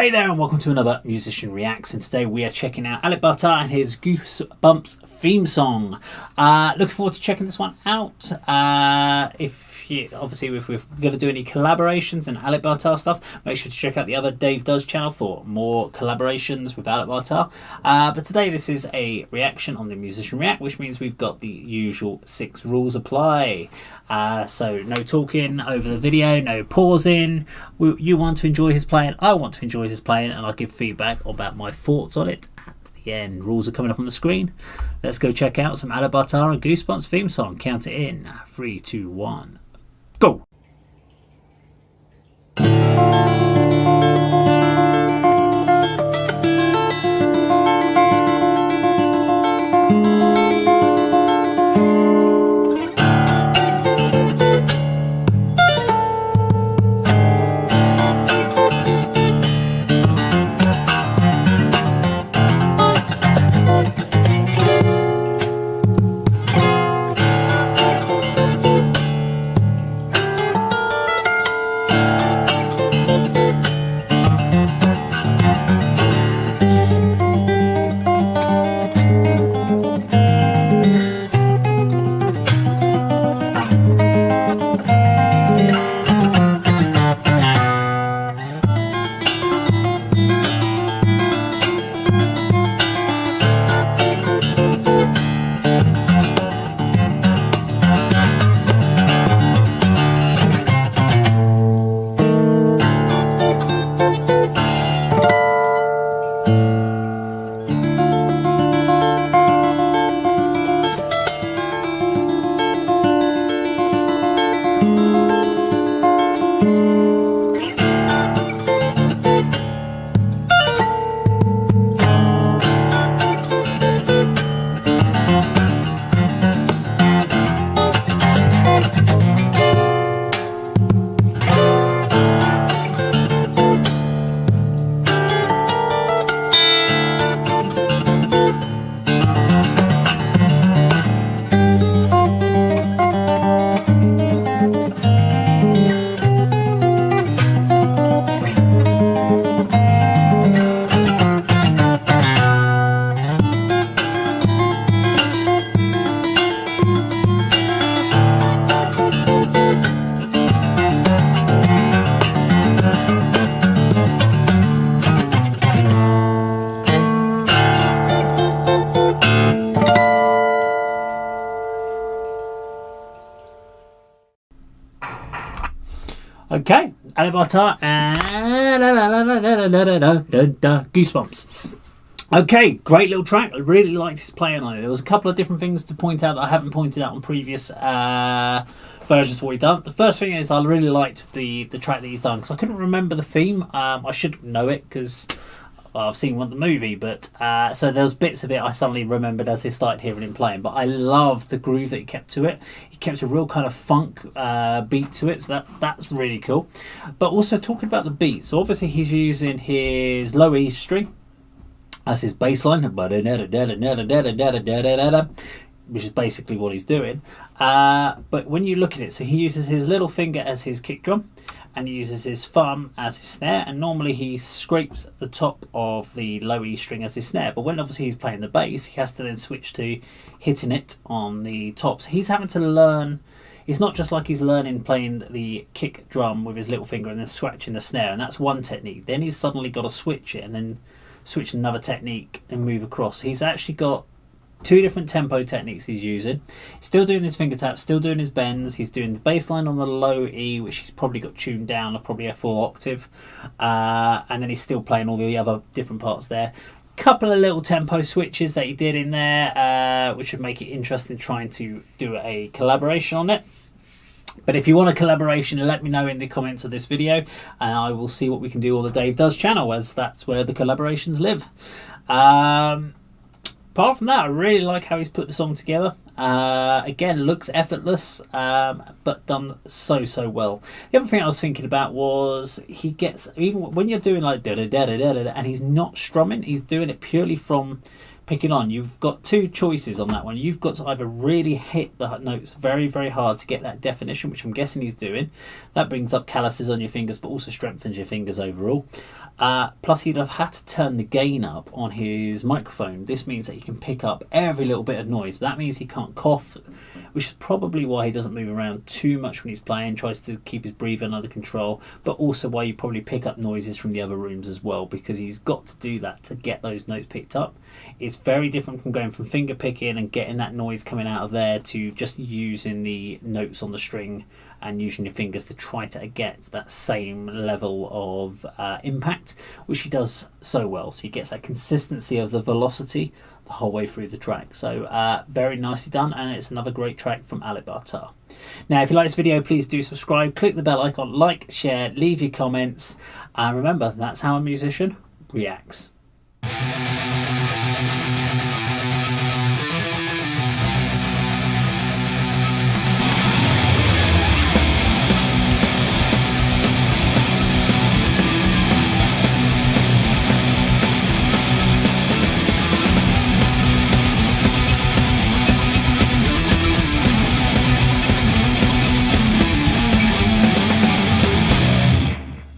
Hey there and welcome to another Musician Reacts, and today we are checking out Alip and his Goosebumps theme song. Looking forward to checking this one out. Obviously if we're going to do any collaborations and Alip stuff, make sure to check out the other Dave Does channel for more collaborations with Alip. But today this is a reaction on the Musician React, which means we've got the usual 6 rules apply. So no talking over the video, no pausing. You want to enjoy his playing, I want to enjoy his playing, and I'll give feedback about my thoughts on it at the end. Rules are coming up on the screen. Let's go check out some Alip and Goosebumps theme song. Count it in. 3, 2, 1, go! Okay, Alip and Goosebumps. Okay, great little track. I really liked his playing on it. There was a couple of different things to point out that I haven't pointed out on previous versions of what he's done. The first thing is I really liked the track that he's done, because I couldn't remember the theme. I should know it because I've seen the movie, but so there was bits of it I suddenly remembered as I started hearing him playing. But I love the groove that he kept to it. He kept a real kind of funk beat to it, so that's really cool. But also talking about the beat, so obviously he's using his low E string as his bass line, which is basically what he's doing. But when you look at it, so he uses his little finger as his kick drum, and he uses his thumb as his snare, and normally he scrapes the top of the low E string as his snare, but when obviously he's playing the bass, he has to then switch to hitting it on the top. So he's having to learn. It's not just like he's learning playing the kick drum with his little finger and then scratching the snare, and that's one technique. Then he's suddenly got to switch it and then switch another technique and move across. He's actually got 2 different tempo techniques he's using. He's still doing his finger taps, still doing his bends. He's doing the bass line on the low E, which he's probably got tuned down, or probably a full octave. And then he's still playing all the other different parts there. Couple of little tempo switches that he did in there, which would make it interesting trying to do a collaboration on it. But if you want a collaboration, let me know in the comments of this video, and I will see what we can do on the Dave Does channel, as that's where the collaborations live. Apart from that, I really like how he's put the song together. Again, looks effortless, but done so well. The other thing I was thinking about was he gets, even when you're doing like da da da da da da, and he's not strumming, he's doing it purely from picking on. You've got 2 choices on that one. You've got to either really hit the notes very hard to get that definition, which I'm guessing he's doing. That brings up calluses on your fingers, but also strengthens your fingers overall. Plus, he'd have had to turn the gain up on his microphone. This means that he can pick up every little bit of noise. That means he can't cough, which is probably why he doesn't move around too much when he's playing, tries to keep his breathing under control, but also why you probably pick up noises from the other rooms as well, because he's got to do that to get those notes picked up. It's very different from going from finger picking and getting that noise coming out of there to just using the notes on the string and using your fingers to try to get that same level of impact, which he does so well. So he gets that consistency of the velocity the whole way through the track. So very nicely done, and it's another great track from Alip. Now, if you like this video, please do subscribe, click the bell icon, like, share, leave your comments, and remember, that's how a musician reacts.